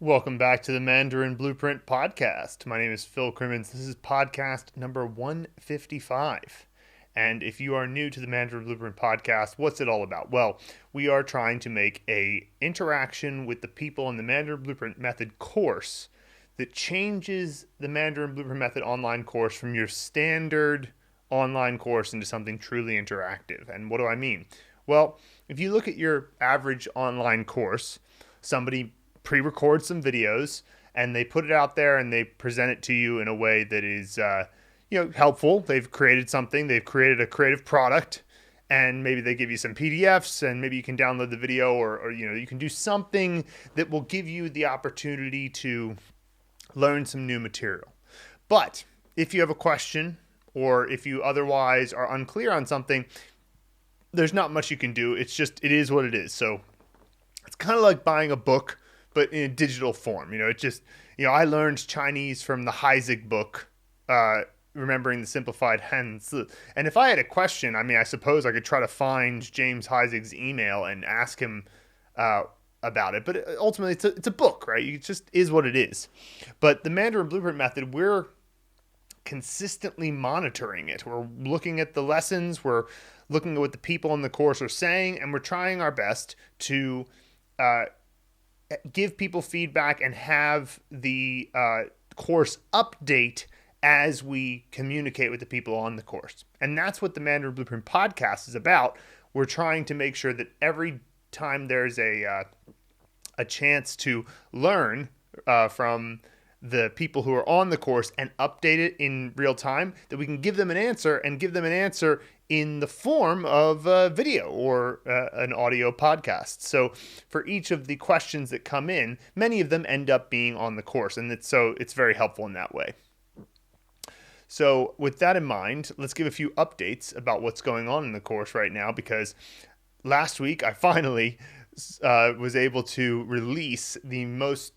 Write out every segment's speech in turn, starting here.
Welcome back to the Mandarin Blueprint Podcast. My name is Phil Crimmins. This is podcast number 155. And if you are new to the Mandarin Blueprint Podcast, what's it all about? Well, we are trying to make a interaction with the people in the Mandarin Blueprint Method course that changes the Mandarin Blueprint Method online course from your standard online course into something truly interactive. And what do I mean? Well, if you look at your average online course, somebody pre-record some videos and they put it out there and they present it to you in a way that is helpful. They've created something, they've created a creative product, and maybe they give you some PDFs and maybe you can download the video or you can do something that will give you the opportunity to learn some new material. But if you have a question or if you otherwise are unclear on something, there's not much you can do. It is what it is. So it's kind of like buying a book but in a digital form. I learned Chinese from the Heizig book, remembering the simplified Hanzi. And if I had a question, I suppose I could try to find James Heizig's email and ask him about it. But ultimately, it's a book, right? It just is what it is. But the Mandarin Blueprint Method, we're consistently monitoring it. We're looking at the lessons. We're looking at what the people in the course are saying, and we're trying our best to give people feedback and have the course update as we communicate with the people on the course. And that's what the Mandarin Blueprint Podcast is about. We're trying to make sure that every time there's a chance to learn from the people who are on the course and update it in real time, that we can give them an answer and give them an answer in the form of a video or an audio podcast. So for each of the questions that come in, many of them end up being on the course, and it's very helpful in that way. So with that in mind, let's give a few updates about what's going on in the course right now, because last week I finally was able to release the most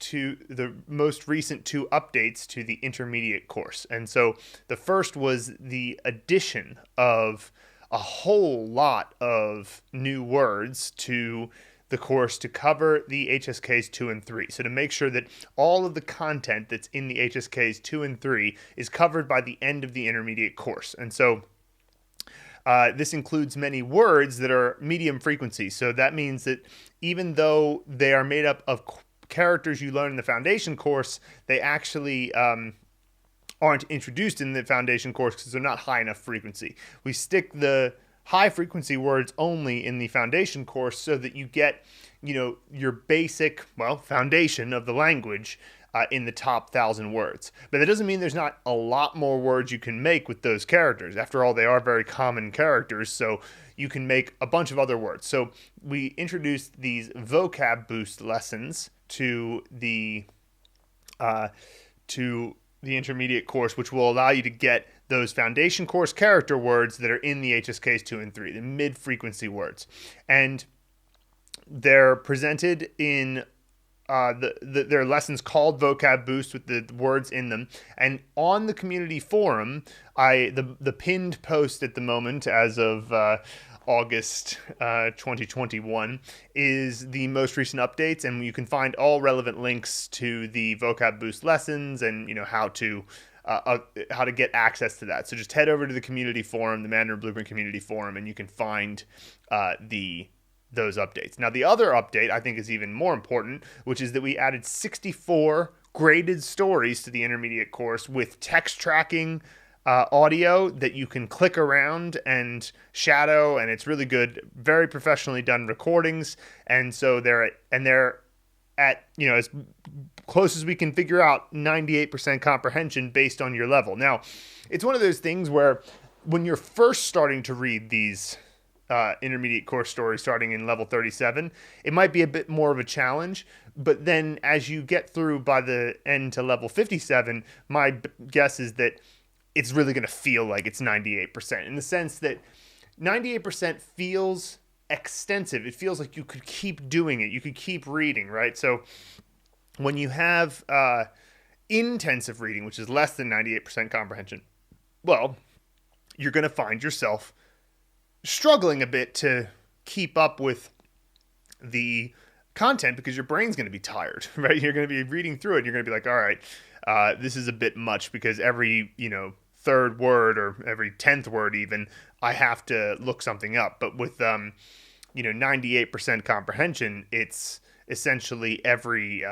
recent two updates to the intermediate course. And so the first was the addition of a whole lot of new words to the course to cover the HSKs 2 and 3. So to make sure that all of the content that's in the HSKs 2 and 3 is covered by the end of the intermediate course. And so this includes many words that are medium frequency. So that means that even though they are made up of characters you learn in the foundation course, they actually aren't introduced in the foundation course because they're not high enough frequency. We stick the high frequency words only in the foundation course so that you get, your basic, foundation of the language in the top 1,000 words. But that doesn't mean there's not a lot more words you can make with those characters. After all, they are very common characters, so you can make a bunch of other words. So we introduced these vocab boost lessons to the intermediate course, which will allow you to get those foundation course character words that are in the HSKs 2 and 3, the mid-frequency words. And they're presented in their lessons called Vocab Boost with the words in them. And on the community forum, the pinned post at the moment, as of August 2021, is the most recent updates, and you can find all relevant links to the Vocab Boost lessons and how to get access to that. So just head over to the community forum, the Mandarin Blueprint community forum, and you can find those updates. Now, the other update I think is even more important, which is that we added 64 graded stories to the intermediate course with text tracking audio that you can click around and shadow, and it's really good, very professionally done recordings. And so they're at as close as we can figure out, 98% comprehension based on your level. Now, it's one of those things where when you're first starting to read these intermediate course stories starting in level 37, it might be a bit more of a challenge, but then as you get through by the end to level 57, my guess is that it's really going to feel like it's 98%, in the sense that 98% feels extensive. It feels like you could keep doing it. You could keep reading, right? So when you have intensive reading, which is less than 98% comprehension, well, you're going to find yourself struggling a bit to keep up with the content because your brain's going to be tired, right? You're going to be reading through it. And you're going to be like, all right, this is a bit much because every, third word or every 10th word even, I have to look something up. But with, 98% comprehension, it's essentially every,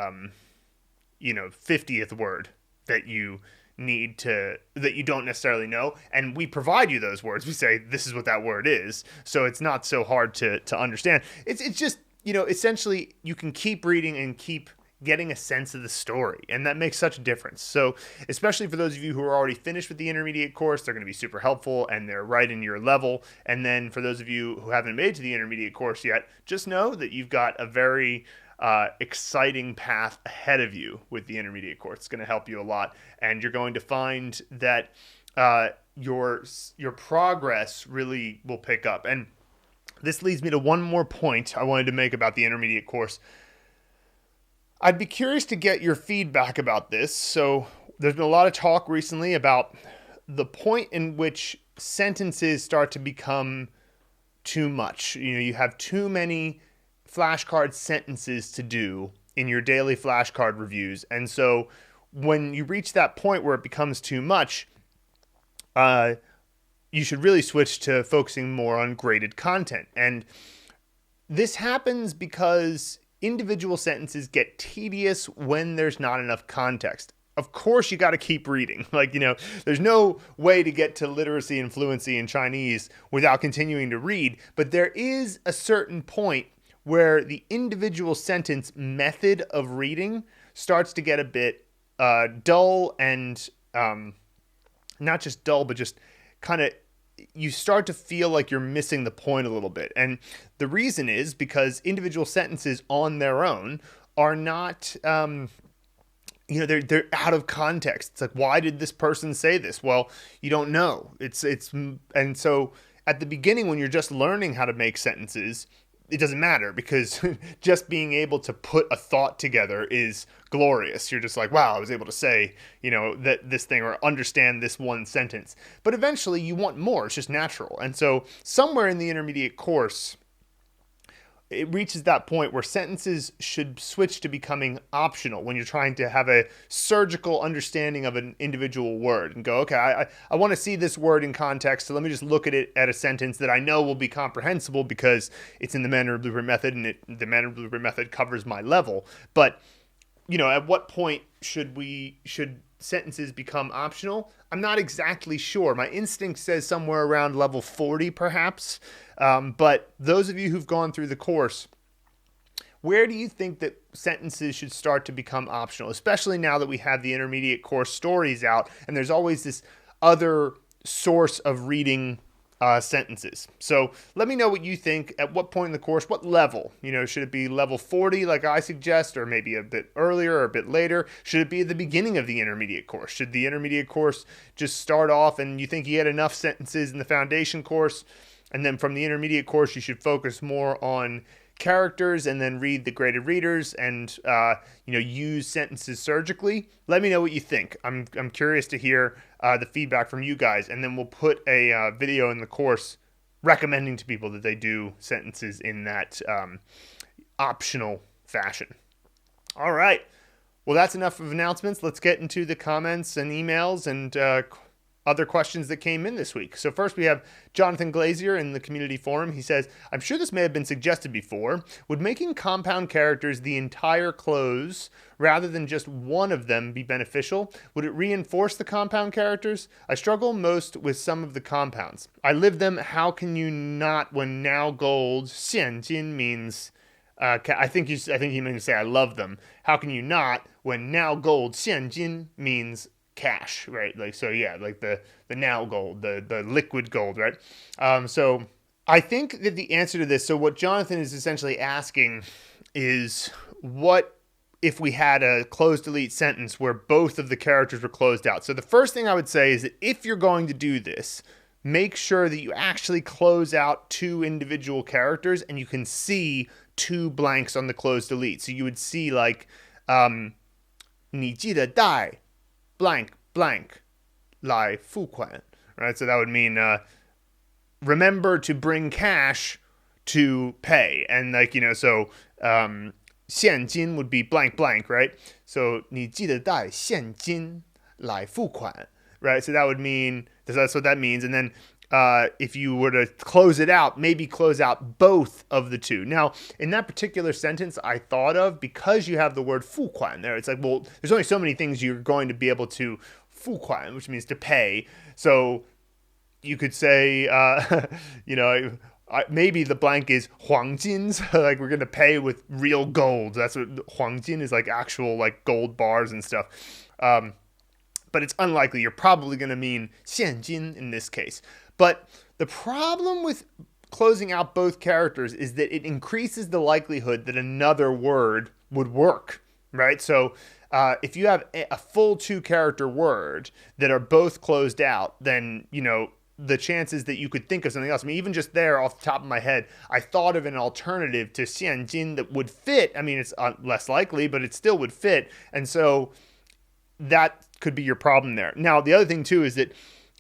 50th word that you that you don't necessarily know. And we provide you those words. We say, this is what that word is. So it's not so hard to understand. It's just, essentially you can keep reading and keep getting a sense of the story. And that makes such a difference. So especially for those of you who are already finished with the intermediate course, they're going to be super helpful and they're right in your level. And then for those of you who haven't made it to the intermediate course yet, just know that you've got a very exciting path ahead of you with the intermediate course. It's going to help you a lot. And you're going to find that your progress really will pick up. And this leads me to one more point I wanted to make about the intermediate course. I'd be curious to get your feedback about this. So there's been a lot of talk recently about the point in which sentences start to become too much. You have too many flashcard sentences to do in your daily flashcard reviews. And so when you reach that point where it becomes too much, you should really switch to focusing more on graded content. And this happens because individual sentences get tedious when there's not enough context. Of course, you got to keep reading. There's no way to get to literacy and fluency in Chinese without continuing to read. But there is a certain point where the individual sentence method of reading starts to get a bit dull and not just dull, but just kind of you start to feel like you're missing the point a little bit. And the reason is because individual sentences on their own are not, they're out of context. It's like, why did this person say this? Well, you don't know. And so at the beginning, when you're just learning how to make sentences, it doesn't matter because just being able to put a thought together is glorious. You're just like, wow, I was able to say, that this thing or understand this one sentence. But eventually you want more. It's just natural. And so somewhere in the intermediate course, it reaches that point where sentences should switch to becoming optional when you're trying to have a surgical understanding of an individual word and go, okay, I want to see this word in context, so let me just look at it at a sentence that I know will be comprehensible because it's in the Mandarin Blueprint Method and the Mandarin Blueprint Method covers my level. But, at what point should sentences become optional? I'm not exactly sure. My instinct says somewhere around level 40, perhaps. But those of you who've gone through the course, where do you think that sentences should start to become optional, especially now that we have the intermediate course stories out and there's always this other source of reading sentences? So let me know what you think. At what point in the course, what level? Should it be level 40 like I suggest, or maybe a bit earlier or a bit later? Should it be at the beginning of the intermediate course? Should the intermediate course just start off and you think you had enough sentences in the foundation course, and then from the intermediate course you should focus more on characters and then read the graded readers and use sentences surgically? Let me know what you think. I'm curious to hear the feedback from you guys, and then we'll put a video in the course recommending to people that they do sentences in that optional fashion. All right. Well, that's enough of announcements. Let's get into the comments and emails and other questions that came in this week. So first we have Jonathan Glazier in the community forum. He says, I'm sure this may have been suggested before. Would making compound characters the entire cloze rather than just one of them be beneficial? Would it reinforce the compound characters? I struggle most with some of the compounds. I live them. How can you not when now gold, 现金 means I think he meant to say I love them. How can you not when now gold, 现金 means cash, right? Like, so yeah, like the now gold, the liquid gold, right? So I think that the answer to this, so what Jonathan is essentially asking is, what if we had a close delete sentence where both of the characters were closed out? So the first thing I would say is that if you're going to do this, make sure that you actually close out two individual characters and you can see two blanks on the close delete. So you would see like, 你记得带 blank blank 来付款, right? So that would mean remember to bring cash to pay. And like, so 现金would be blank blank, right? So 你记得带现金来付款, right? So that would mean, that's what that means. And then if you were to close it out, maybe close out both of the two. Now, in that particular sentence, I thought of, because you have the word 付款 there, it's like, well, there's only so many things you're going to be able to 付款, which means to pay. So you could say, maybe the blank is 黄金, like we're going to pay with real gold. That's what 黄金 is, like actual like gold bars and stuff. But it's unlikely. You're probably going to mean 现金 in this case. But the problem with closing out both characters is that it increases the likelihood that another word would work, right? So if you have a full 2-character word that are both closed out, then, the chances that you could think of something else. I mean, even just there off the top of my head, I thought of an alternative to 现金 that would fit. I mean, it's less likely, but it still would fit. And so that could be your problem there. Now, the other thing too is that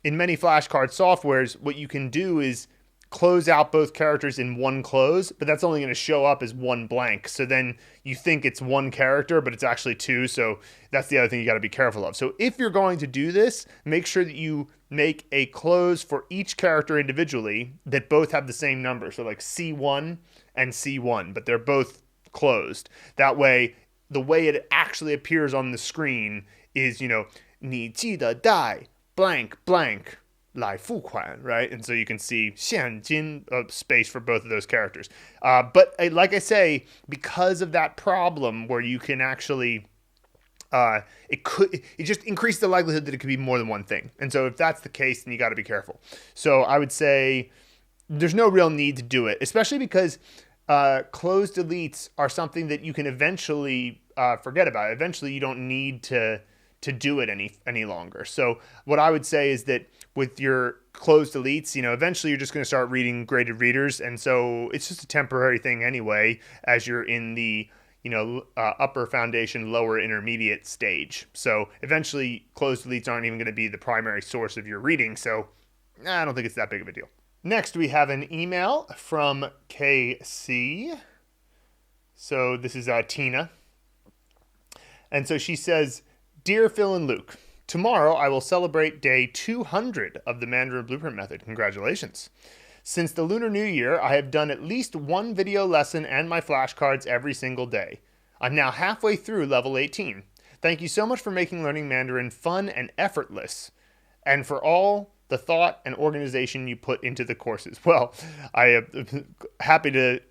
in many flashcard softwares, what you can do is close out both characters in one close, but that's only going to show up as one blank. So then you think it's one character, but it's actually 2. So that's the other thing you got to be careful of. So if you're going to do this, make sure that you make a close for each character individually that both have the same number. So like C1 and C1, but they're both closed. That way, the way it actually appears on the screen is, 你记得带 blank blank 来付款, right? And so you can see 现金 space for both of those characters. But like I say, because of that problem where you can actually, it just increased the likelihood that it could be more than one thing. And so if that's the case, then you got to be careful. So I would say there's no real need to do it, especially because closed deletes are something that you can eventually forget about. Eventually, you don't need to do it any longer. So what I would say is that with your closed deletes, eventually you're just going to start reading graded readers. And so it's just a temporary thing anyway, as you're in the, upper foundation, lower intermediate stage. So eventually closed deletes aren't even going to be the primary source of your reading. So I don't think it's that big of a deal. Next, we have an email from KC. So this is Tina. And so she says, Dear Phil and Luke, tomorrow I will celebrate day 200 of the Mandarin Blueprint Method. Congratulations. Since the Lunar New Year, I have done at least one video lesson and my flashcards every single day. I'm now halfway through level 18. Thank you so much for making learning Mandarin fun and effortless, and for all the thought and organization you put into the courses. Well, I am happy that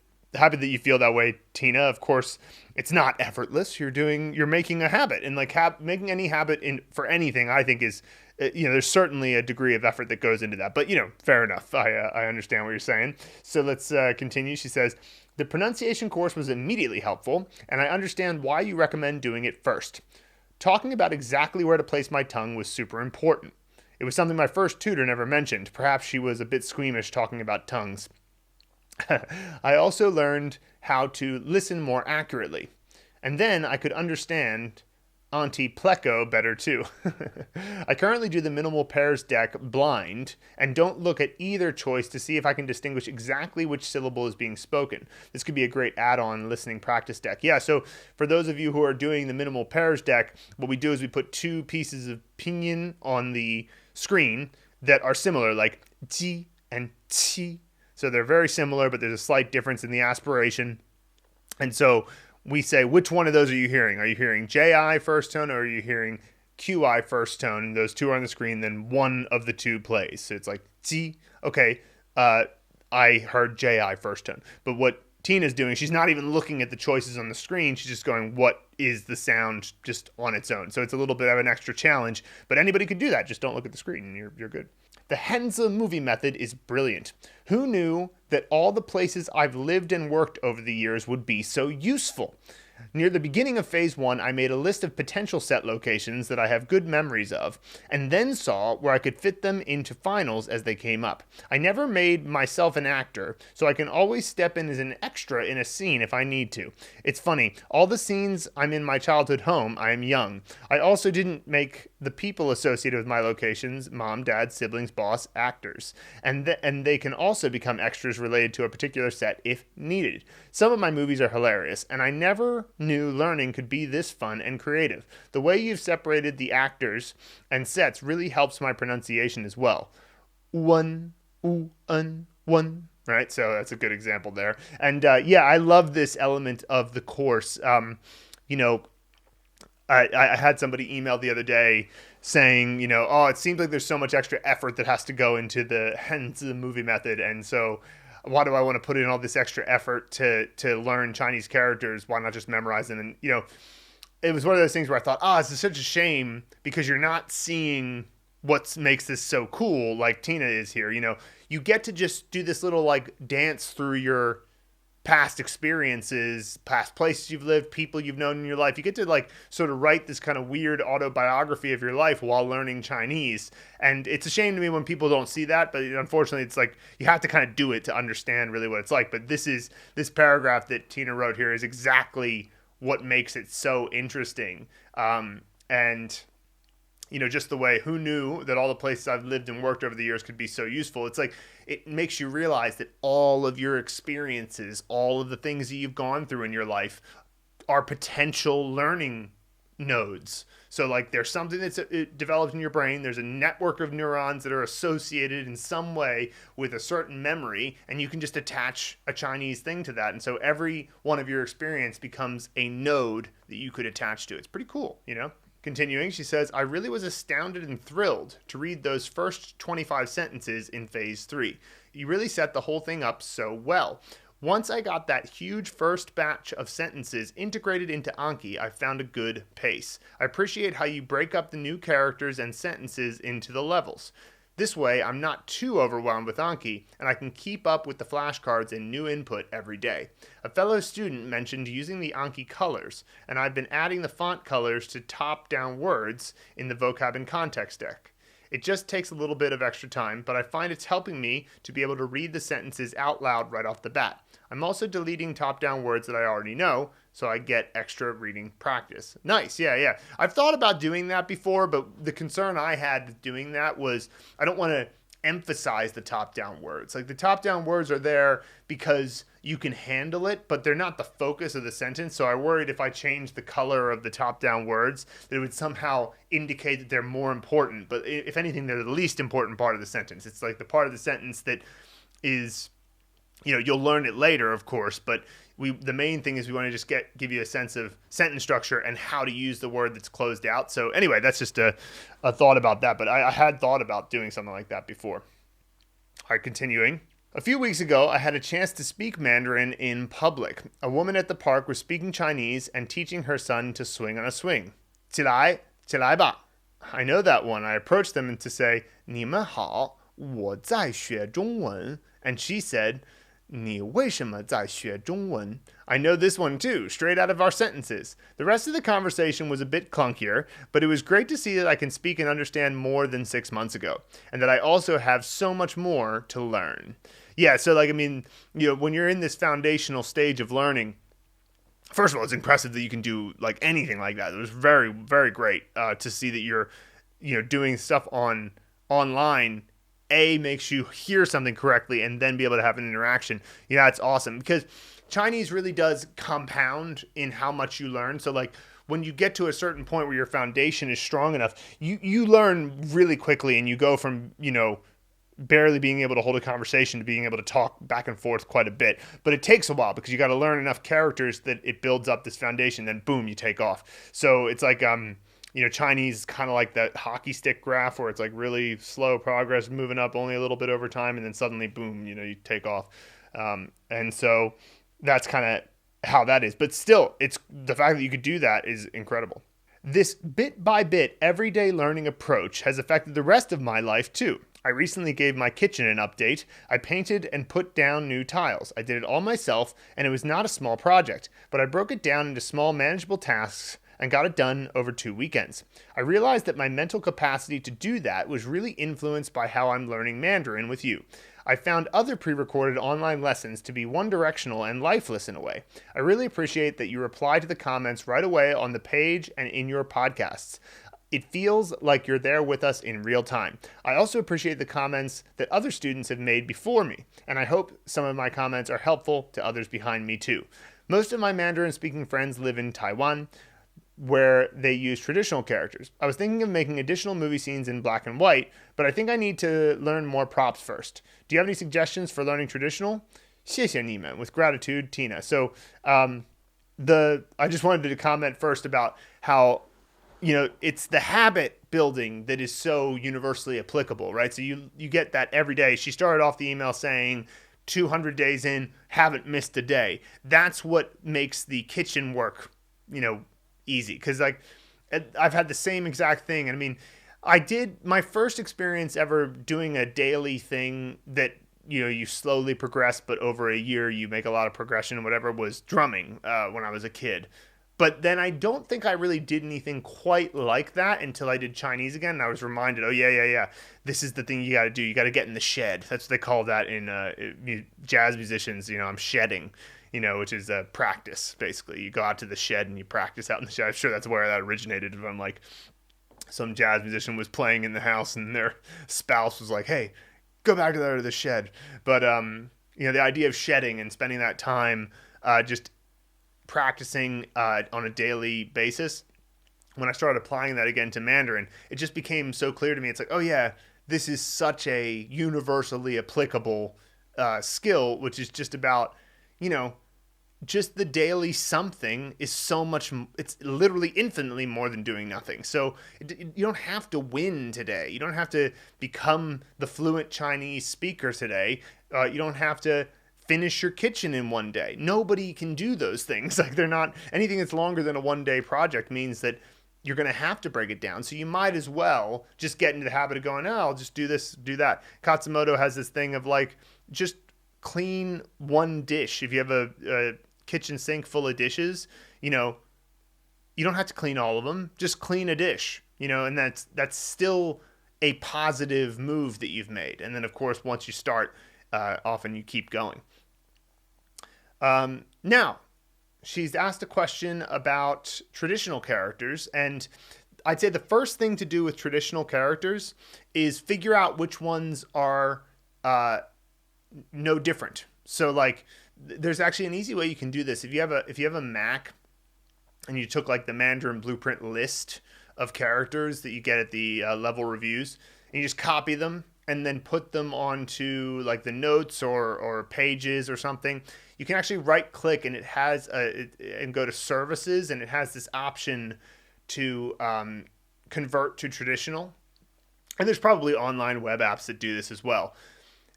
you feel that way, Tina. Of course, it's not effortless. You're making a habit, and making any habit for anything, I think is, there's certainly a degree of effort that goes into that. But fair enough. I understand what you're saying. So let's continue. She says, the pronunciation course was immediately helpful, and I understand why you recommend doing it first. Talking about exactly where to place my tongue was super important. It was something my first tutor never mentioned. Perhaps she was a bit squeamish talking about tongues. I also learned how to listen more accurately. And then I could understand Auntie Pleco better too. I currently do the minimal pairs deck blind and don't look at either choice to see if I can distinguish exactly which syllable is being spoken. This could be a great add-on listening practice deck. Yeah, so for those of you who are doing the minimal pairs deck, what we do is we put 2 pieces of pinyin on the screen that are similar, like ji and qi. So they're very similar, but there's a slight difference in the aspiration. And so we say, which one of those are you hearing? Are you hearing JI first tone, or are you hearing QI first tone? And those 2 are on the screen, then one of the 2 plays. So it's like ji. Okay, I heard JI first tone. But what Tina's doing, she's not even looking at the choices on the screen. She's just going, what is the sound just on its own? So it's a little bit of an extra challenge, but anybody could do that. Just don't look at the screen and you're good. The Henze movie method is brilliant. Who knew that all the places I've lived and worked over the years would be so useful? Near the beginning of phase 1, I made a list of potential set locations that I have good memories of, and then saw where I could fit them into finals as they came up. I never made myself an actor, so I can always step in as an extra in a scene if I need to. It's funny, all the scenes I'm in my childhood home, I am young. I also didn't make the people associated with my locations, mom, dad, siblings, boss, actors. And they can also become extras related to a particular set if needed. Some of my movies are hilarious, and I never knew learning could be this fun and creative. The way you've separated the actors and sets really helps my pronunciation as well. One, one. Right? So that's a good example there. And I love this element of the course. I had somebody email the other day saying, it seems like there's so much extra effort that has to go into the movie method. And so why do I want to put in all this extra effort to learn Chinese characters? Why not just memorize them? And, it was one of those things where I thought, this is such a shame because you're not seeing what makes this so cool like Tina is here. You get to just do this little dance through your past experiences, past places you've lived, people you've known in your life. You get to sort of write this kind of weird autobiography of your life while learning Chinese. And it's a shame to me when people don't see that, but unfortunately it's you have to kind of do it to understand really what it's like. But this paragraph that Tina wrote here is exactly what makes it so interesting. Just the way, who knew that all the places I've lived and worked over the years could be so useful. It's it makes you realize that all of your experiences, all of the things that you've gone through in your life are potential learning nodes. So there's something that's developed in your brain. There's a network of neurons that are associated in some way with a certain memory, and you can just attach a Chinese thing to that. And so every one of your experience becomes a node that you could attach to. It's pretty cool, Continuing, she says, I really was astounded and thrilled to read those first 25 sentences in phase 3. You really set the whole thing up so well. Once I got that huge first batch of sentences integrated into Anki, I found a good pace. I appreciate how you break up the new characters and sentences into the levels. This way, I'm not too overwhelmed with Anki, and I can keep up with the flashcards and new input every day. A fellow student mentioned using the Anki colors, and I've been adding the font colors to top-down words in the vocab and context deck. It just takes a little bit of extra time, but I find it's helping me to be able to read the sentences out loud right off the bat. I'm also deleting top-down words that I already know, so I get extra reading practice. Nice, yeah. I've thought about doing that before, but the concern I had with doing that was I don't want to emphasize the top-down words. The top-down words are there because you can handle it, but they're not the focus of the sentence. So I worried if I changed the color of the top-down words, that it would somehow indicate that they're more important. But if anything, they're the least important part of the sentence. It's the part of the sentence that is, you'll learn it later, of course, but the main thing is we want to just give you a sense of sentence structure and how to use the word that's closed out. So anyway, that's just a thought about that, but I had thought about doing something like that before. All right, continuing. A few weeks ago, I had a chance to speak Mandarin in public. A woman at the park was speaking Chinese and teaching her son to swing on a swing. 起来吧. I know that one. I approached them to say, 你们好,我在学中文. And she said, 你为什么在学中文? I know this one too, straight out of our sentences. The rest of the conversation was a bit clunkier, but it was great to see that I can speak and understand more than 6 months ago, and that I also have so much more to learn. Yeah, so when you're in this foundational stage of learning, first of all, it's impressive that you can do anything like that. It was very, very great to see that you're doing stuff online. Makes you hear something correctly and then be able to have an interaction. It's awesome because Chinese really does compound in how much you learn. So when you get to a certain point where your foundation is strong enough, you learn really quickly and you go from, barely being able to hold a conversation to being able to talk back and forth quite a bit. But it takes a while because you got to learn enough characters that it builds up this foundation, then boom, you take off. So it's Chinese is kind of like that hockey stick graph where it's really slow progress, moving up only a little bit over time, and then suddenly, boom, you take off. And so that's kind of how that is. But still, it's the fact that you could do that is incredible. This bit-by-bit everyday learning approach has affected the rest of my life too. I recently gave my kitchen an update. I painted and put down new tiles. I did it all myself, and it was not a small project, but I broke it down into small manageable tasks and got it done over 2 weekends. I realized that my mental capacity to do that was really influenced by how I'm learning Mandarin with you. I found other pre-recorded online lessons to be one-directional and lifeless in a way. I really appreciate that you reply to the comments right away on the page and in your podcasts. It feels like you're there with us in real time. I also appreciate the comments that other students have made before me, and I hope some of my comments are helpful to others behind me too. Most of my Mandarin-speaking friends live in Taiwan, where they use traditional characters. I was thinking of making additional movie scenes in black and white, but I think I need to learn more props first. Do you have any suggestions for learning traditional? 谢谢你们. With gratitude, Tina. So, I just wanted to comment first about how, it's the habit building that is so universally applicable, right? So you get that every day. She started off the email saying 200 days in, haven't missed a day. That's what makes the kitchen work, easy. Because I've had the same exact thing. I mean, I did my first experience ever doing a daily thing that, you slowly progress, but over a year you make a lot of progression and whatever, was drumming when I was a kid. But then I don't think I really did anything quite like that until I did Chinese again. And I was reminded, oh, yeah. This is the thing you got to do. You got to get in the shed. That's what they call that in jazz musicians. I'm shedding, which is practice, basically. You go out to the shed and you practice out in the shed. I'm sure that's where that originated. If I'm like, some jazz musician was playing in the house and their spouse was like, hey, go back to the shed. But, the idea of shedding and spending that time just practicing on a daily basis, when I started applying that again to Mandarin, it just became so clear to me. It's like, oh yeah, this is such a universally applicable skill, which is just about, just the daily something is so much, it's literally infinitely more than doing nothing. So you don't have to win today. You don't have to become the fluent Chinese speaker today. You don't have to finish your kitchen in one day. Nobody can do those things. They're not, anything that's longer than a one-day project means that you're going to have to break it down. So you might as well just get into the habit of going, I'll just do this, do that. Katsumoto has this thing of just clean one dish. If you have a kitchen sink full of dishes, you don't have to clean all of them. Just clean a dish, and that's still a positive move that you've made. And then, of course, once you start, often you keep going. Now, she's asked a question about traditional characters, and I'd say the first thing to do with traditional characters is figure out which ones are no different. So, there's actually an easy way you can do this. If you have a Mac and you took the Mandarin Blueprint list of characters that you get at the level reviews, and you just copy them and then put them onto the notes or pages or something, you can actually right click and it has and go to services, and it has this option to convert to traditional. And there's probably online web apps that do this as well.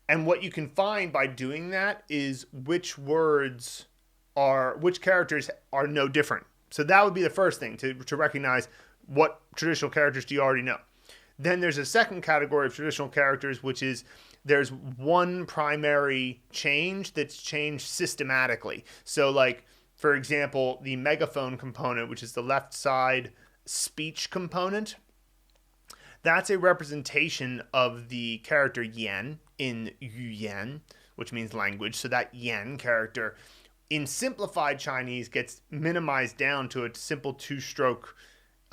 And what you can find by doing that is which characters are no different. So that would be the first thing to recognize what traditional characters do you already know. Then there's a second category of traditional characters, which is there's one primary change that's changed systematically. So for example, the megaphone component, which is the left side speech component, that's a representation of the character yan in yuyan, which means language. So that yan character in simplified Chinese gets minimized down to a simple two-stroke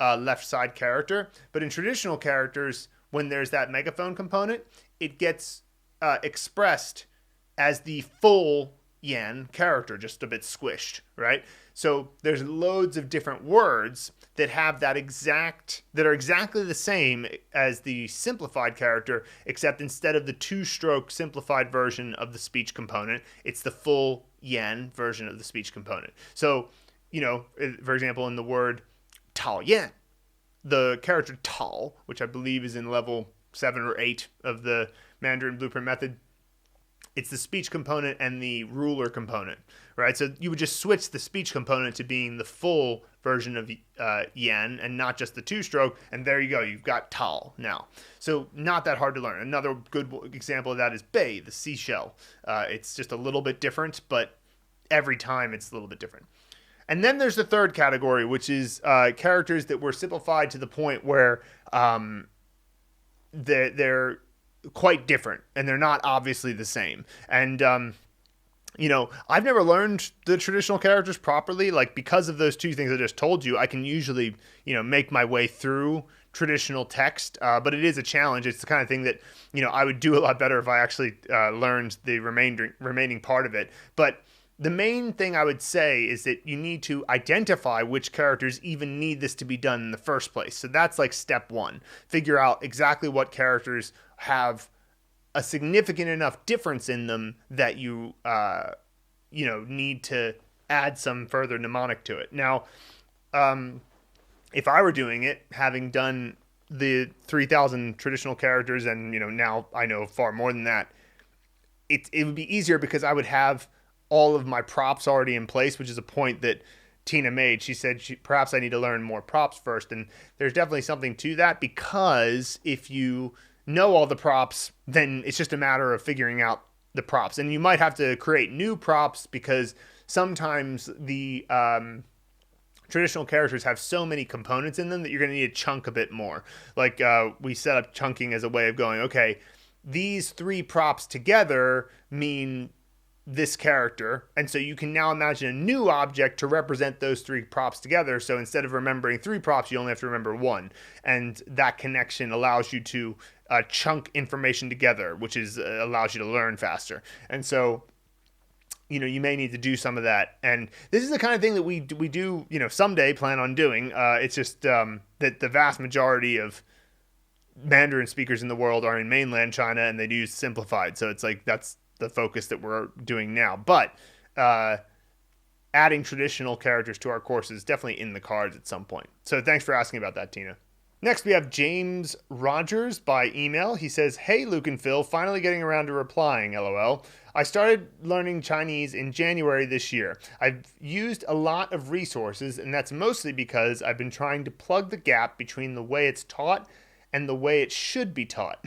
left side character. But in traditional characters, when there's that megaphone component, it gets expressed as the full yan character, just a bit squished, right? So there's loads of different words that have that are exactly the same as the simplified character, except instead of the two-stroke simplified version of the speech component, it's the full yan version of the speech component. So, for example, in the word 讨厌, the character 讨, which I believe is in level 7 or 8 of the Mandarin Blueprint Method, it's the speech component and the ruler component, right? So you would just switch the speech component to being the full version of yan and not just the two-stroke, and there you go. You've got tao now. So not that hard to learn. Another good example of that is bei, the seashell. It's just a little bit different, but every time it's a little bit different. And then there's the third category, which is characters that were simplified to the point where they're quite different and they're not obviously the same. And I've never learned the traditional characters properly. Because of those two things I just told you, I can usually make my way through traditional text, but it is a challenge. It's the kind of thing that I would do a lot better if I actually learned the remaining part of it. But the main thing I would say is that you need to identify which characters even need this to be done in the first place. So that's like step one. Figure out exactly what characters have a significant enough difference in them that you need to add some further mnemonic to it. Now, if I were doing it, having done the 3,000 traditional characters, and now I know far more than that, it would be easier because I would have all of my props already in place, which is a point that Tina made. She said perhaps I need to learn more props first, and there's definitely something to that, because if you know all the props, then it's just a matter of figuring out the props. And you might have to create new props because sometimes the traditional characters have so many components in them that you're going to need to chunk a bit more. Like we set up chunking as a way of going, okay, these 3 props together mean this character, and so you can now imagine a new object to represent those 3 props together. So instead of remembering 3 props, you only have to remember 1, and that connection allows you to chunk information together, which allows you to learn faster. And so you may need to do some of that, and this is the kind of thing that we do someday plan on doing. It's just that the vast majority of Mandarin speakers in the world are in mainland China, and they do use simplified, so it's like that's the focus that we're doing now. But adding traditional characters to our course is definitely in the cards at some point. So thanks for asking about that, Tina. Next, we have James Rogers by email. He says, "Hey, Luke and Phil, finally getting around to replying, LOL. I started learning Chinese in January this year. I've used a lot of resources, and that's mostly because I've been trying to plug the gap between the way it's taught and the way it should be taught.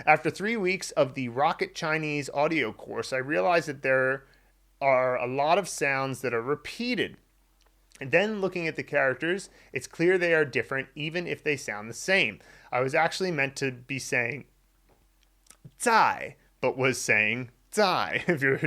After 3 weeks of the Rocket Chinese audio course, I realized that there are a lot of sounds that are repeated. And then looking at the characters, it's clear they are different even if they sound the same. I was actually meant to be saying 在, but was saying 在. If you're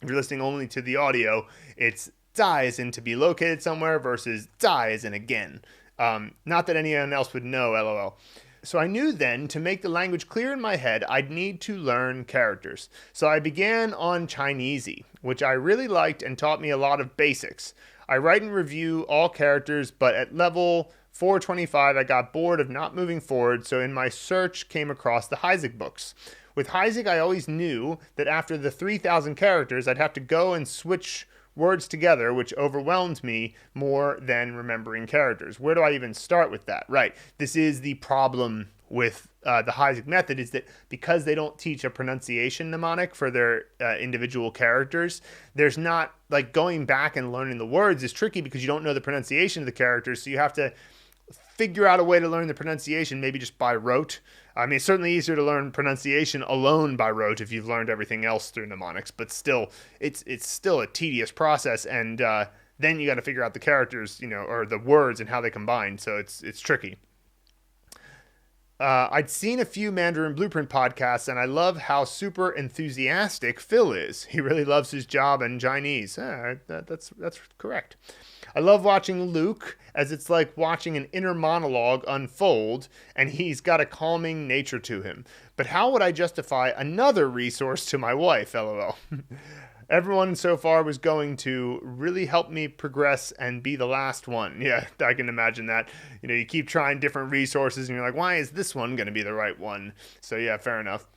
listening only to the audio, it's 在 as in to be located somewhere versus 在 as in again. Not that anyone else would know, LOL. So I knew then, to make the language clear in my head, I'd need to learn characters. So I began on Chinesey, which I really liked and taught me a lot of basics. I write and review all characters, but at level 425, I got bored of not moving forward, so in my search came across the Heisig books. With Heisig, I always knew that after the 3,000 characters, I'd have to go and switch words together, which overwhelmed me more than remembering characters. Where do I even start with that? Right. This is the problem with the Heisig method, is that because they don't teach a pronunciation mnemonic for their individual characters, there's not, like, going back and learning the words is tricky because you don't know the pronunciation of the characters, so you have to figure out a way to learn the pronunciation, maybe just by rote. I mean, it's certainly easier to learn pronunciation alone by rote if you've learned everything else through mnemonics, but still, it's still a tedious process, and then you got to figure out the characters, or the words and how they combine, so it's tricky. I'd seen a few Mandarin Blueprint podcasts, and I love how super enthusiastic Phil is. He really loves his job and Chinese. That's correct. I love watching Luke, as it's like watching an inner monologue unfold, and he's got a calming nature to him. But how would I justify another resource to my wife, LOL? Everyone so far was going to really help me progress and be the last one. Yeah, I can imagine that. You keep trying different resources, and you're like, why is this one going to be the right one? So yeah, fair enough.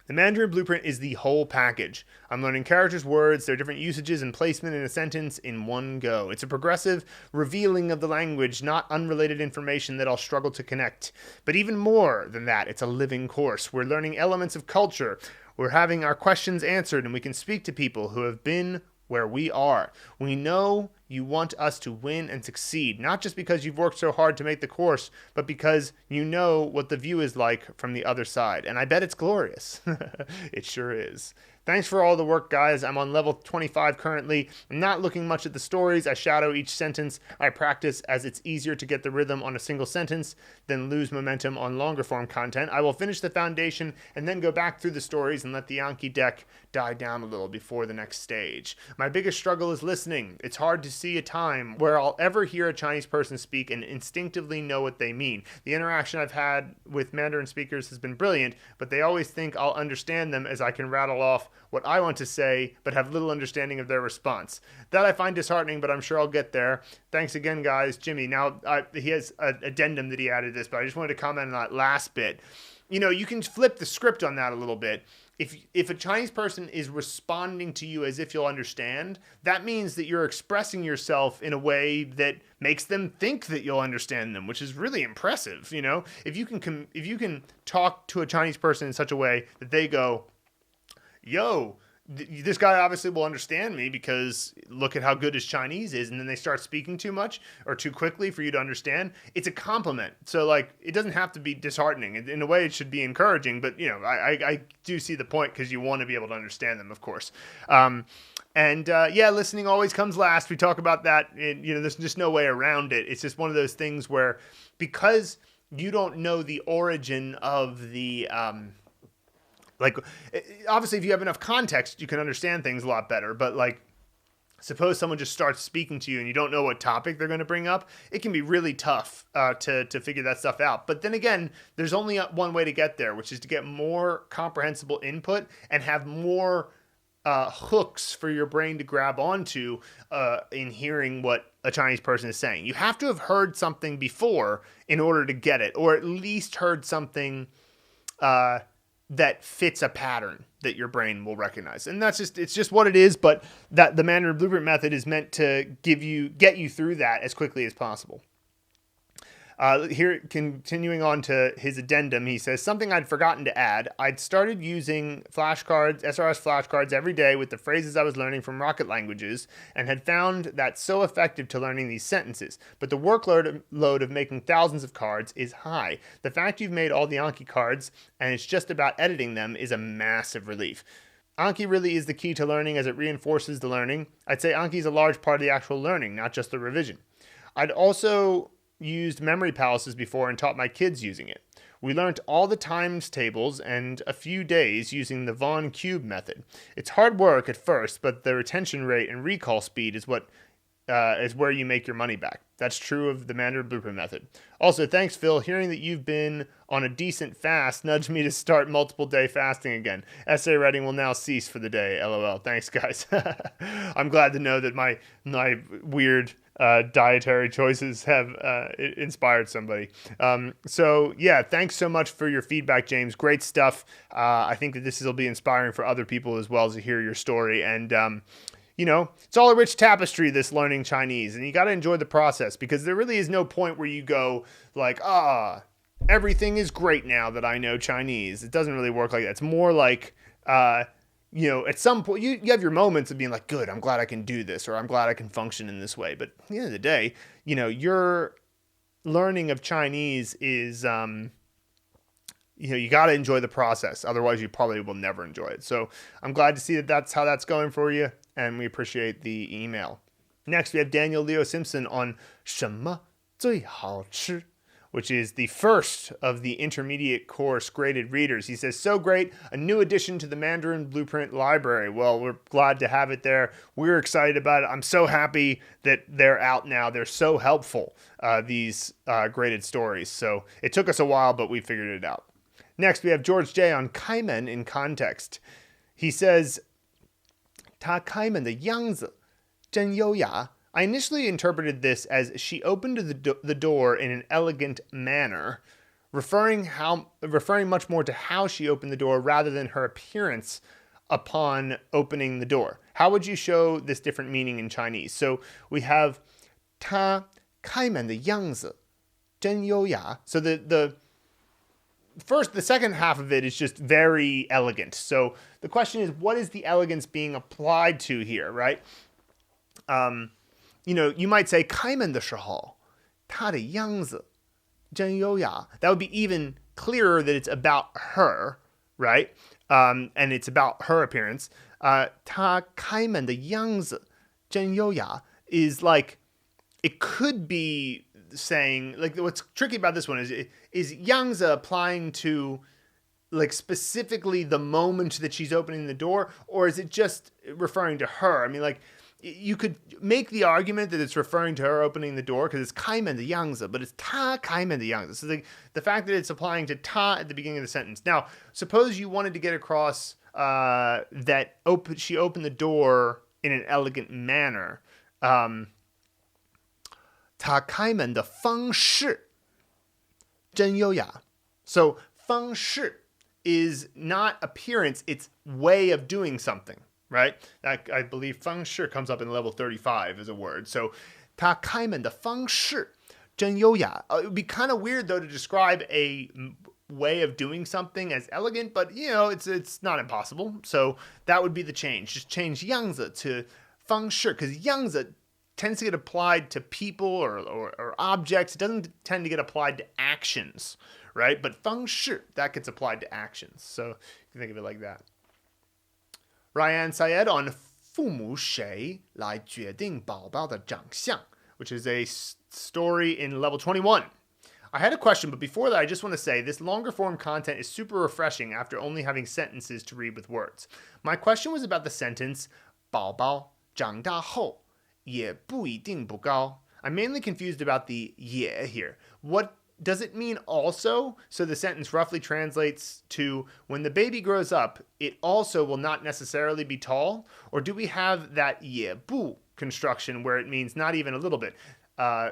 The Mandarin Blueprint is the whole package. I'm learning characters, words, their different usages, and placement in a sentence in one go. It's a progressive revealing of the language, not unrelated information that I'll struggle to connect. But even more than that, it's a living course. We're learning elements of culture. We're having our questions answered, and we can speak to people who have been where we are. We know you want us to win and succeed, not just because you've worked so hard to make the course, but because you know what the view is like from the other side. And I bet it's glorious. It sure is. Thanks for all the work, guys. I'm on level 25 currently. I'm not looking much at the stories. I shadow each sentence. I practice, as it's easier to get the rhythm on a single sentence than lose momentum on longer form content. I will finish the foundation and then go back through the stories and let the Yankee deck die down a little before the next stage. My biggest struggle is listening. It's hard to see a time where I'll ever hear a Chinese person speak and instinctively know what they mean. The interaction I've had with Mandarin speakers has been brilliant, but they always think I'll understand them as I can rattle off what I want to say, but have little understanding of their response. That I find disheartening, but I'm sure I'll get there. Thanks again, guys. Jimmy, now he has an addendum that he added this, but I just wanted to comment on that last bit. You can flip the script on that a little bit. If a Chinese person is responding to you as if you'll understand, that means that you're expressing yourself in a way that makes them think that you'll understand them, which is really impressive. If you can talk to a Chinese person in such a way that they go, yo, this guy obviously will understand me because look at how good his Chinese is, and then they start speaking too much or too quickly for you to understand. It's a compliment. So it doesn't have to be disheartening. In a way, it should be encouraging, but I do see the point because you want to be able to understand them, of course. Listening always comes last. We talk about that. There's just no way around it. It's just one of those things where because you don't know the origin of the obviously, if you have enough context, you can understand things a lot better. But suppose someone just starts speaking to you and you don't know what topic they're going to bring up, it can be really tough to figure that stuff out. But then again, there's only one way to get there, which is to get more comprehensible input and have more hooks for your brain to grab onto in hearing what a Chinese person is saying. You have to have heard something before in order to get it, or at least heard something that fits a pattern that your brain will recognize. And it's just what it is, but that the Mandarin Blueprint method is meant to get you through that as quickly as possible. Here, continuing on to his addendum, he says, something I'd forgotten to add. I'd started using flashcards, SRS flashcards every day with the phrases I was learning from rocket languages and had found that so effective to learning these sentences. But the workload of making thousands of cards is high. The fact you've made all the Anki cards and it's just about editing them is a massive relief. Anki really is the key to learning as it reinforces the learning. I'd say Anki is a large part of the actual learning, not just the revision. I'd also used memory palaces before and taught my kids using it. We learned all the times tables and a few days using the Von Cube method. It's hard work at first, but the retention rate and recall speed is where you make your money back. That's true of the Mandarin Blueprint method. Also, thanks, Phil. Hearing that you've been on a decent fast nudged me to start multiple day fasting again. Essay writing will now cease for the day. LOL. Thanks, guys. I'm glad to know that my weird dietary choices have inspired somebody. Thanks so much for your feedback, James. Great stuff. I think that this will be inspiring for other people as well to hear your story. And it's all a rich tapestry, this learning Chinese, and you got to enjoy the process because there really is no point where you go everything is great now that I know Chinese. It doesn't really work like that. It's more like, at some point you have your moments of being like, good, I'm glad I can do this, or I'm glad I can function in this way. But at the end of the day, your learning of Chinese is, you got to enjoy the process. Otherwise, you probably will never enjoy it. So I'm glad to see that that's how that's going for you. And we appreciate the email. Next, we have Daniel Léo Simpson on 什么最好吃, which is the first of the intermediate course graded readers. He says, so great, a new addition to the Mandarin Blueprint Library. Well, we're glad to have it there. We're excited about it. I'm so happy that they're out now. They're so helpful, these graded stories. So it took us a while, but we figured it out. Next, we have George J. on Kaimen in context. He says, 他开门的样子真优雅. I initially interpreted this as she opened the door in an elegant manner, referring much more to how she opened the door rather than her appearance upon opening the door. How would you show this different meaning in Chinese? So we have 她开门的样子真优雅. So the second half of it is just very elegant. So the question is, what is the elegance being applied to here, right? You might say 开门的时候她的样子真优雅. That would be even clearer that it's about her, right? And it's about her appearance. 她开门的样子真优雅 is like, it could be saying, like, what's tricky about this one is Yangzi applying to like specifically the moment that she's opening the door, or is it just referring to her? I mean, like, you could make the argument that it's referring to her opening the door because it's 开门的样子, but it's 她开门的样子. So the fact that it's applying to 她at the beginning of the sentence. Now, suppose you wanted to get across she opened the door in an elegant manner. 她开门的方式真优雅. So 方式 is not appearance, it's way of doing something, right? I believe 方式 comes up in level 35 as a word. So 她开门的方式真优雅. It would be kind of weird though to describe a way of doing something as elegant, but it's not impossible. So that would be the change. Just change 样子 to 方式, because 样子 tends to get applied to people or objects. It doesn't tend to get applied to actions, right? But 方式, that gets applied to actions. So you can think of it like that. Raiyan Syed on 父母谁来决定宝宝的长相, which is a story in level 21. I had a question, but before that, I just want to say this longer form content is super refreshing after only having sentences to read with words. My question was about the sentence 宝宝长大后也不一定不高. I'm mainly confused about the 也 here. What does it mean also? So the sentence roughly translates to when the baby grows up, it also will not necessarily be tall? Or do we have that 也不 construction where it means not even a little bit?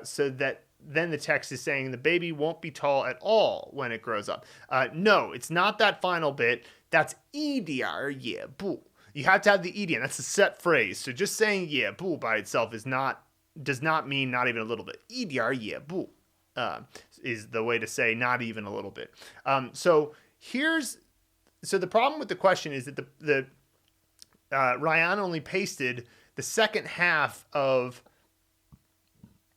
So that then the text is saying the baby won't be tall at all when it grows up. No, it's not that final bit. That's 一点儿也不. You have to have the 一点. That's a set phrase. So just saying 也不 by itself does not mean not even a little bit. 一点儿也不 is the way to say not even a little bit. So the problem with the question is that the Raiyan only pasted the second half of,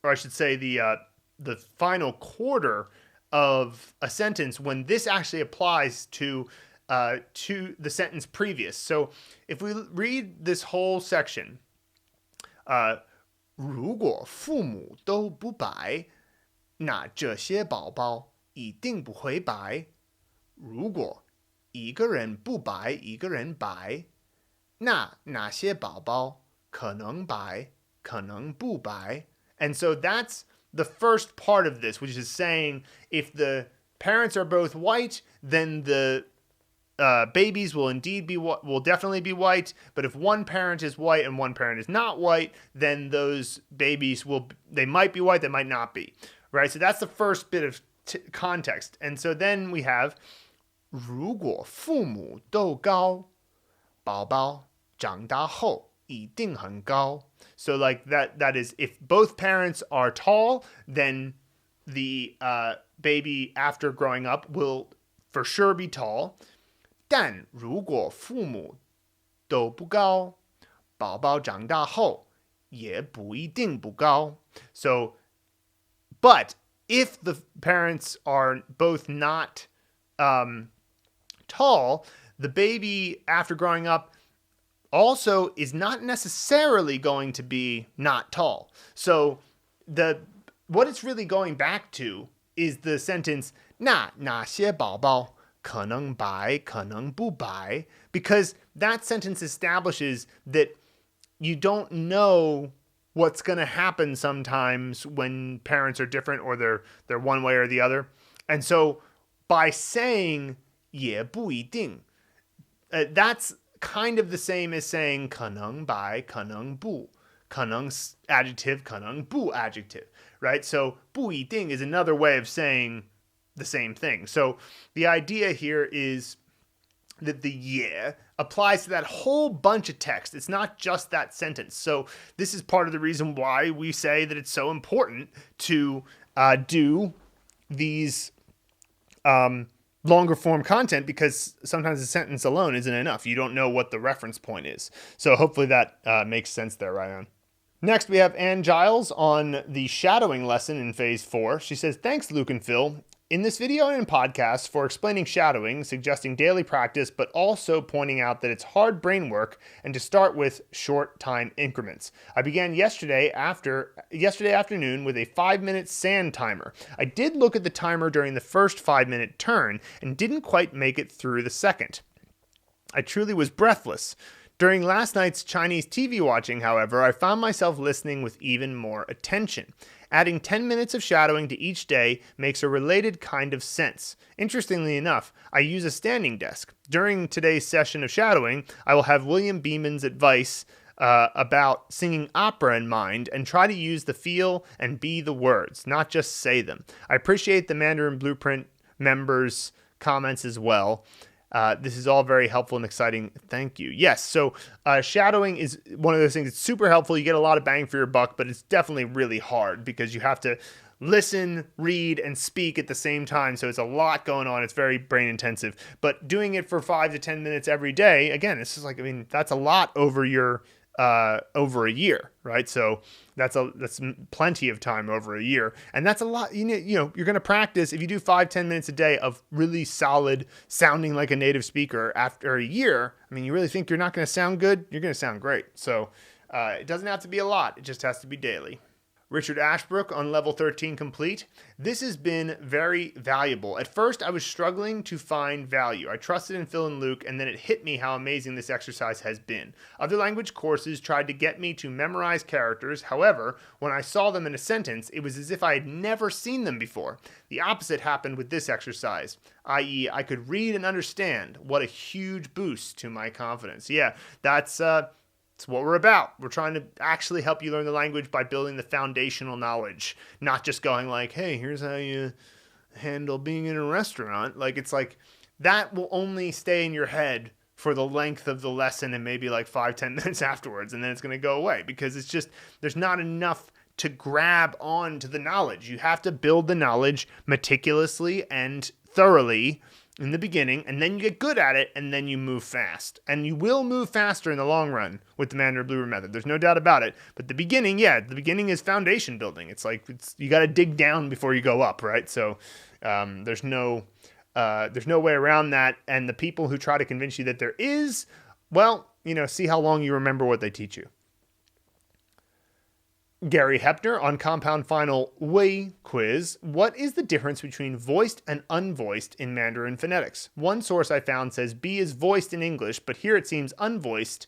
or I should say the final quarter of a sentence when this actually applies to the sentence previous. So if we read this whole section, 如果父母都不白，那这些宝宝一定不会白。如果一个人不白，一个人白，那哪些宝宝可能白，可能不白。And so that's the first part of this, which is saying if the parents are both white, then the babies will definitely be white. But if one parent is white and one parent is not white, then those babies they might be white, they might not be, right? So that's the first bit of context. And so then we have 如果父母都高，宝宝长大后一定很高. So like that is if both parents are tall, then the baby after growing up will for sure be tall. 但如果父母都不高，宝宝长大后也不一定不高. So, but if the parents are both not tall, the baby after growing up also is not necessarily going to be not tall. So what it's really going back to is the sentence 那哪些宝宝可能白，可能不白, because that sentence establishes that you don't know what's going to happen sometimes when parents are different or they're one way or the other. And so by saying 也不一定, that's kind of the same as saying 可能白，可能不，可能 adjective, 可能不 adjective, right? So 不一定 is another way of saying the same thing. So the idea here is that the 也 applies to that whole bunch of text. It's not just that sentence. So this is part of the reason why we say that it's so important to do these longer form content, because sometimes a sentence alone isn't enough. You don't know what the reference point is. So hopefully that makes sense there, Raiyan. Next, we have Ann Giles on the shadowing lesson in Phase 4. She says, thanks, Luke and Phil. In this video and in podcasts for explaining shadowing, suggesting daily practice, but also pointing out that it's hard brain work and to start with short time increments. I began yesterday afternoon with a 5-minute sand timer. I did look at the timer during the first 5-minute turn and didn't quite make it through the second. I truly was breathless. During last night's Chinese TV watching, however, I found myself listening with even more attention. Adding 10 minutes of shadowing to each day makes a related kind of sense. Interestingly enough, I use a standing desk. During today's session of shadowing, I will have William Beeman's advice about singing opera in mind and try to use the feel and be the words, not just say them. I appreciate the Mandarin Blueprint members' comments as well. This is all very helpful and exciting. Thank you. Yes, so shadowing is one of those things that's super helpful. You get a lot of bang for your buck, but it's definitely really hard because you have to listen, read, and speak at the same time. So it's a lot going on. It's very brain intensive. But doing it for 5 to 10 minutes every day, again, it's just like, that's a lot over a year, right? So that's plenty of time over a year. And that's a lot, you're going to practice. If you do 5-10 minutes a day of really solid sounding like a native speaker after a year, you really think you're not going to sound good? You're going to sound great. So it doesn't have to be a lot. It just has to be daily. Richard Ashbrooke on level 13 complete. This has been very valuable. At first, I was struggling to find value. I trusted in Phil and Luke, and then it hit me how amazing this exercise has been. Other language courses tried to get me to memorize characters. However, when I saw them in a sentence, it was as if I had never seen them before. The opposite happened with this exercise, i.e., I could read and understand. What a huge boost to my confidence. Yeah, that's what we're about. We're trying to actually help you learn the language by building the foundational knowledge, not just going like, hey, here's how you handle being in a restaurant. It's like that will only stay in your head for the length of the lesson and maybe 5-10 minutes afterwards, and then it's going to go away because it's just there's not enough to grab on to the knowledge. You have to build the knowledge meticulously and thoroughly in the beginning, and then you get good at it, and then you move fast. And you will move faster in the long run with the Mandarin Blueprint method. There's no doubt about it. But the beginning is foundation building. It's you got to dig down before you go up, right? So there's no way around that. And the people who try to convince you that there is, see how long you remember what they teach you. Gary Hepner on compound final Wei quiz. What is the difference between voiced and unvoiced in Mandarin phonetics? One source I found says B is voiced in English, but here it seems unvoiced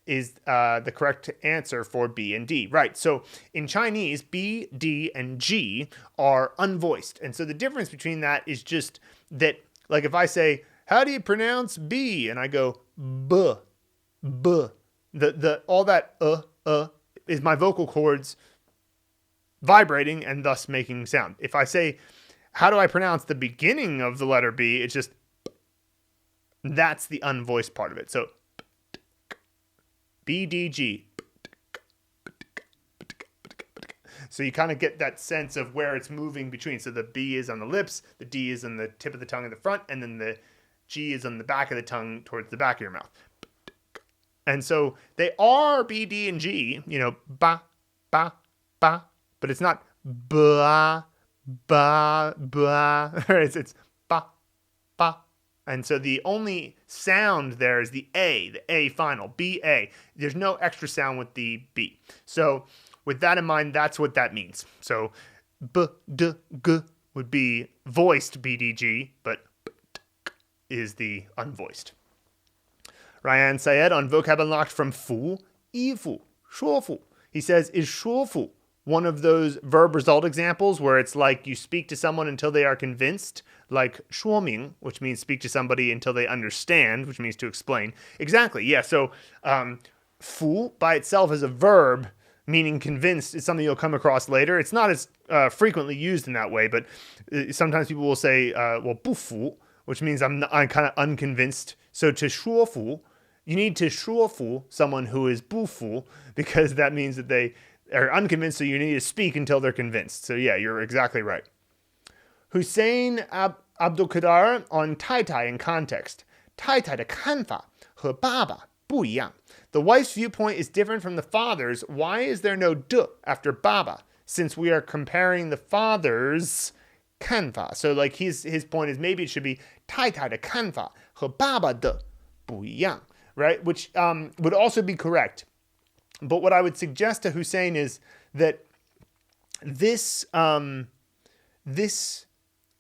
is the correct answer for B and D. Right, so in Chinese, B, D, and G are unvoiced. And so the difference between that is just that, if I say, how do you pronounce B? And I go, B, B. All that is my vocal cords vibrating and thus making sound. If I say, how do I pronounce the beginning of the letter B? It's just, that's the unvoiced part of it. So, B, D, G. So you kind of get that sense of where it's moving between. So the B is on the lips, the D is on the tip of the tongue in the front, and then the G is on the back of the tongue towards the back of your mouth. And so they are B, D, and G, ba, ba, ba, but it's not ba, ba, ba. It's ba, ba. And so the only sound there is the A final, B-A. There's no extra sound with the B. So with that in mind, that's what that means. So B, D, G would be voiced B, D, G, but B, D, G is the unvoiced. Raiyan Syed on Vocab Unlocked from Fu, Yifu, Shuofu. He says, is Shuofu one of those verb result examples where it's like you speak to someone until they are convinced, like shuoming, which means speak to somebody until they understand, which means to explain. Exactly, yeah. So fu by itself is a verb meaning convinced. It's something you'll come across later. It's not as frequently used in that way, but sometimes people will say, bu fu, which means I'm kind of unconvinced. So to shuofu, you need to shuofu someone who is bu fu, because that means that they are unconvinced, so you need to speak until they're convinced. So yeah, you're exactly right. Hussein Abdulqadr on Tai Tai in context. Tai Tai 的看法和爸爸不一样. The wife's viewpoint is different from the father's. Why is there no de after baba? Since we are comparing the father's 看法. So his point is maybe it should be 太太的看法和爸爸的不一样, right? Which would also be correct. But what I would suggest to Hussein is that this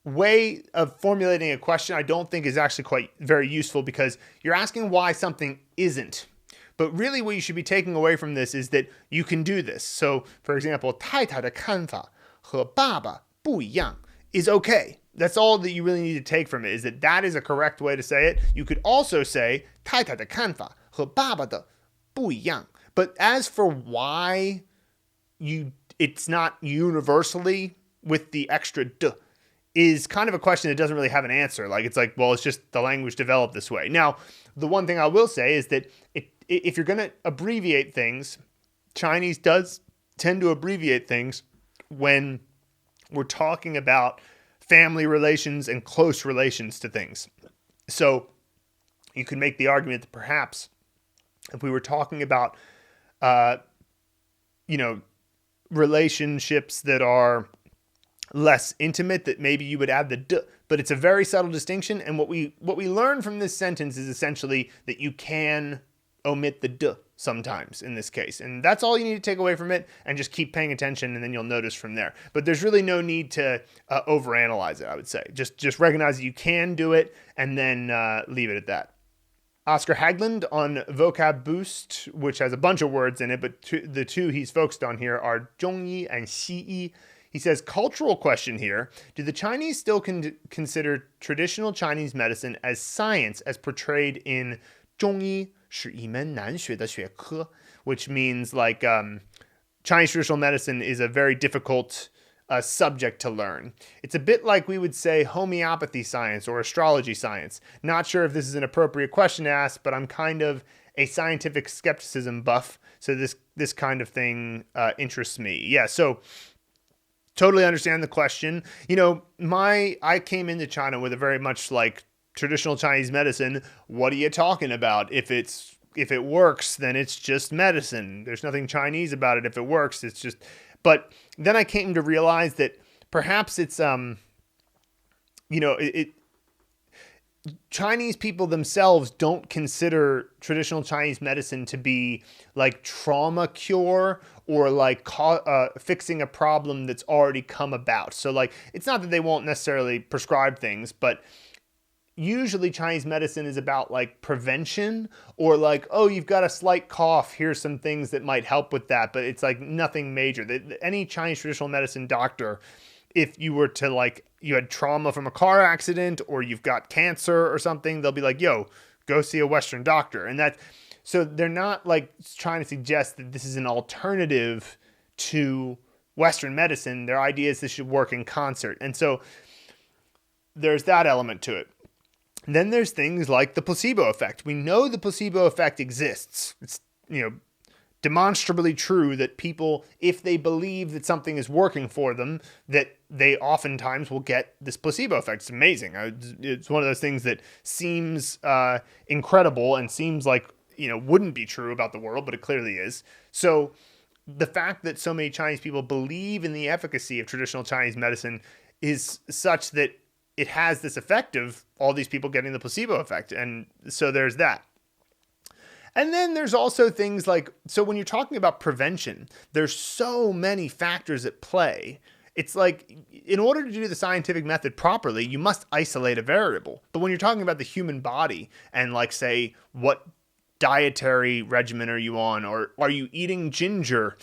way of formulating a question I don't think is actually quite very useful, because you're asking why something isn't. But really what you should be taking away from this is that you can do this. So, for example, 太太的看法和爸爸不一样 is okay. That's all that you really need to take from it, is that is a correct way to say it. You could also say 太太的看法和爸爸的不一样. But as for why it's not universally with the extra d, is kind of a question that doesn't really have an answer. Like, it's like, well, it's just the language developed this way. Now, the one thing I will say is that if you're going to abbreviate things, Chinese does tend to abbreviate things when we're talking about family relations and close relations to things. So you could make the argument that perhaps if we were talking about, relationships that are less intimate, that maybe you would add the d, but it's a very subtle distinction. And what we learn from this sentence is essentially that you can omit the d sometimes in this case. And that's all you need to take away from it, and just keep paying attention, and then you'll notice from there. But there's really no need to overanalyze it, I would say. Just recognize that you can do it, and then leave it at that. Oscar Haglund on Vocab Boost, which has a bunch of words in it, but the two he's focused on here are 中医 and 西医. He says, cultural question here. Do the Chinese still consider traditional Chinese medicine as science as portrayed in 中医是一门难学的学科, which means like Chinese traditional medicine is a very difficult subject to learn. It's a bit like we would say homeopathy science or astrology science. Not sure if this is an appropriate question to ask, but I'm kind of a scientific skepticism buff, so this kind of thing interests me. Yeah, so totally understand the question. I came into China with a very much like traditional Chinese medicine. What are you talking about? If it works, then it's just medicine. There's nothing Chinese about it. If it works, it's just. But then I came to realize that perhaps it's Chinese people themselves don't consider traditional Chinese medicine to be like trauma cure or like fixing a problem that's already come about. So like, it's not that they won't necessarily prescribe things, but usually Chinese medicine is about like prevention, or like, oh, you've got a slight cough, here's some things that might help with that, but it's like nothing major. Any Chinese traditional medicine doctor, if you were to like, you had trauma from a car accident or you've got cancer or something, they'll be like, yo, go see a Western doctor. And so they're not like trying to suggest that this is an alternative to Western medicine. Their idea is this should work in concert. And so there's that element to it. Then there's things like the placebo effect. We know the placebo effect exists. It's, demonstrably true that people, if they believe that something is working for them, that they oftentimes will get this placebo effect. It's amazing. It's one of those things that seems incredible and seems like, wouldn't be true about the world, but it clearly is. So the fact that so many Chinese people believe in the efficacy of traditional Chinese medicine is such that it has this effect of all these people getting the placebo effect. And so there's that. And then there's also things like, so when you're talking about prevention, there's so many factors at play. It's like, in order to do the scientific method properly, you must isolate a variable. But when you're talking about the human body and like, say, what dietary regimen are you on, or are you eating ginger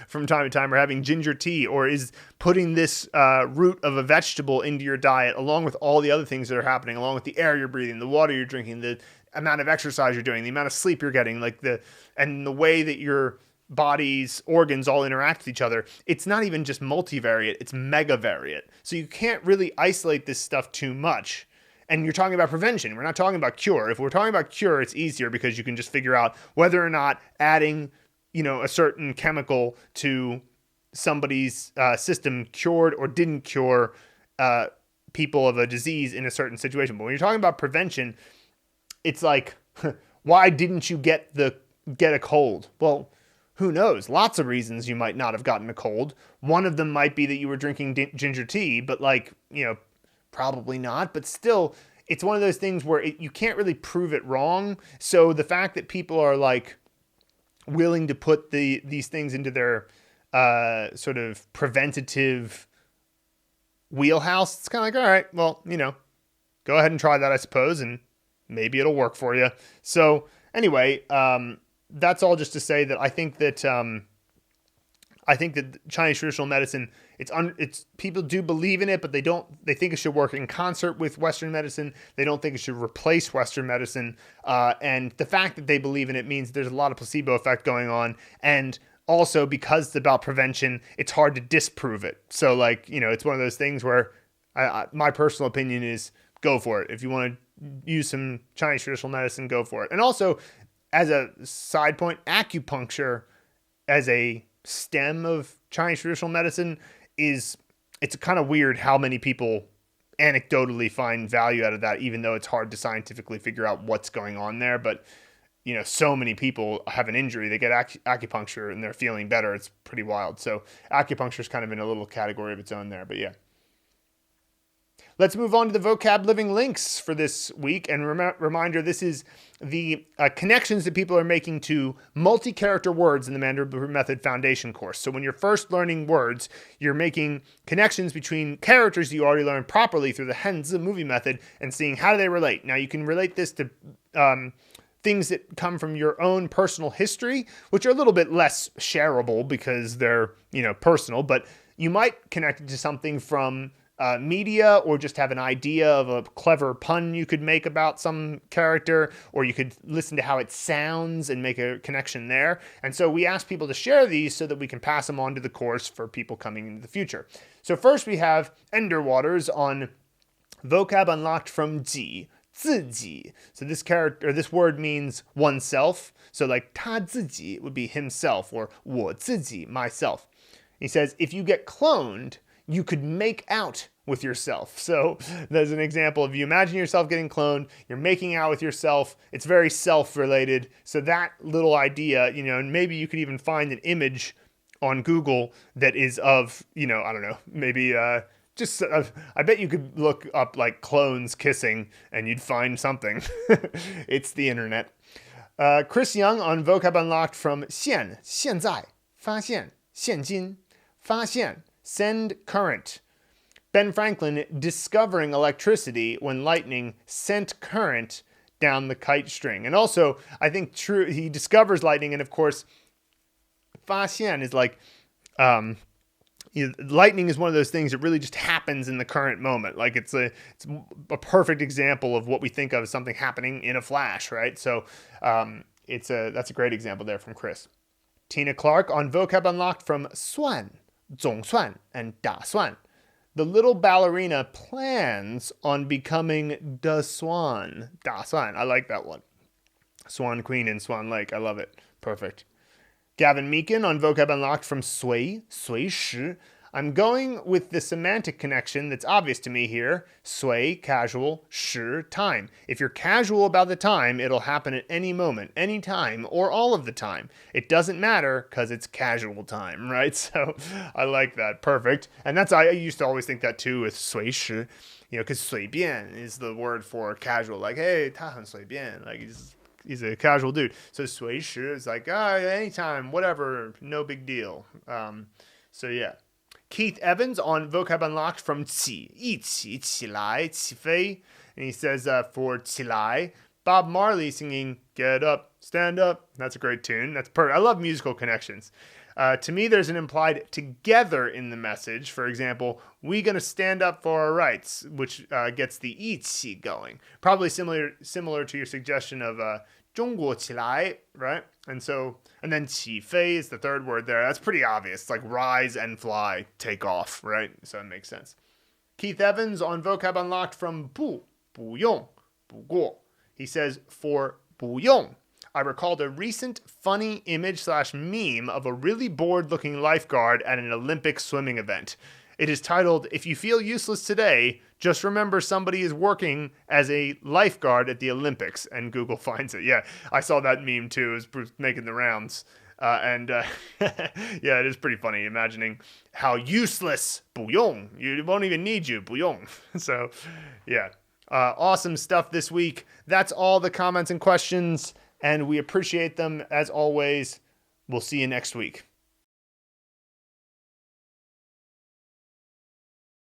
from time to time, or having ginger tea, or is putting this root of a vegetable into your diet along with all the other things that are happening, along with the air you're breathing, the water you're drinking, the amount of exercise you're doing, the amount of sleep you're getting, and the way that your body's organs all interact with each other. It's not even just multivariate, it's megavariate. So you can't really isolate this stuff too much. And you're talking about prevention. We're not talking about cure. If we're talking about cure, it's easier because you can just figure out whether or not adding, a certain chemical to somebody's system cured or didn't cure people of a disease in a certain situation. But when you're talking about prevention, it's like, why didn't you get a cold? Well, who knows? Lots of reasons you might not have gotten a cold. One of them might be that you were drinking ginger tea, but probably not. But still, it's one of those things where you can't really prove it wrong. So the fact that people are like willing to put these things into their sort of preventative wheelhouse, it's kind of like, all right, well, go ahead and try that, I suppose, and maybe it'll work for you. So anyway, that's all just to say that I think that Chinese traditional medicine, it's people do believe in it, but they think it should work in concert with Western medicine. They don't think it should replace Western medicine. And the fact that they believe in it means there's a lot of placebo effect going on. And also because it's about prevention, it's hard to disprove it. So like, it's one of those things where my personal opinion is go for it. If you want to use some Chinese traditional medicine, go for it. And also, as a side point, acupuncture as a stem of Chinese traditional medicine it's kind of weird how many people anecdotally find value out of that, even though it's hard to scientifically figure out what's going on there. But, so many people have an injury, they get acupuncture and they're feeling better. It's pretty wild. So acupuncture is kind of in a little category of its own there, but yeah. Let's move on to the vocab living links for this week. And reminder, this is the connections that people are making to multi-character words in the Mandarin Blueprint Method Foundation course. So when you're first learning words, you're making connections between characters you already learned properly through the Henzi movie method and seeing how do they relate. Now you can relate this to things that come from your own personal history, which are a little bit less shareable because they're, personal, but you might connect it to something from media, or just have an idea of a clever pun you could make about some character, or you could listen to how it sounds and make a connection there. And so we ask people to share these so that we can pass them on to the course for people coming into the future. So first we have Ender Waters on vocab unlocked from ji, 自己. So this word means oneself. So like 他自己 would be himself, or 我自己, myself. He says, if you get cloned, you could make out with yourself. So there's an example of you imagine yourself getting cloned, you're making out with yourself. It's very self-related. So that little idea, and maybe you could even find an image on Google that is of, I don't know, maybe I bet you could look up like clones kissing and you'd find something. It's the internet. Chris Young on vocab unlocked from 现在发现现今发现 send current. Ben Franklin discovering electricity when lightning sent current down the kite string. And also, I think he discovers lightning, and of course, 发现 is like, lightning is one of those things that really just happens in the current moment. Like it's a perfect example of what we think of as something happening in a flash, right? So that's a great example there from Chris. Tina Clark on vocab unlocked from 算 总算 and 打算. The little ballerina plans on becoming the swan. 打算. I like that one. Swan Queen in Swan Lake. I love it. Perfect. Gavin Meakin on vocab unlocked from 随时. I'm going with the semantic connection that's obvious to me here. 随, casual, 时, time. If you're casual about the time, it'll happen at any moment, any time, or all of the time. It doesn't matter because it's casual time, right? So I like that. Perfect. And I used to always think that too with 随时, because 随便 is the word for casual. Like, hey, 他很随便. Like, he's a casual dude. So 随时 is like, anytime, whatever, no big deal. So yeah. Keith Evans on vocab unlocked from 起 一起起来 起飞. And he says for 起来, Bob Marley singing Get Up, Stand Up. That's a great tune. That's perfect. I love musical connections. To me, there's an implied together in the message. For example, we gonna stand up for our rights, which gets the 一起 going. Probably similar to your suggestion of 中国起来, right? And then 起飞 is the third word there. That's pretty obvious. It's like rise and fly, take off, right? So it makes sense. Keith Evans on vocab unlocked from 不用不过. He says for 不用. I recalled a recent funny image/meme of a really bored-looking lifeguard at an Olympic swimming event. It is titled, If You Feel Useless Today, Just Remember Somebody is Working as a Lifeguard at the Olympics. And Google finds it. Yeah, I saw that meme too. It was making the rounds. Yeah, it is pretty funny imagining how useless 不用. You won't even need you, 不用. So, yeah. Awesome stuff this week. That's all the comments and questions, and we appreciate them as always. We'll see you next week.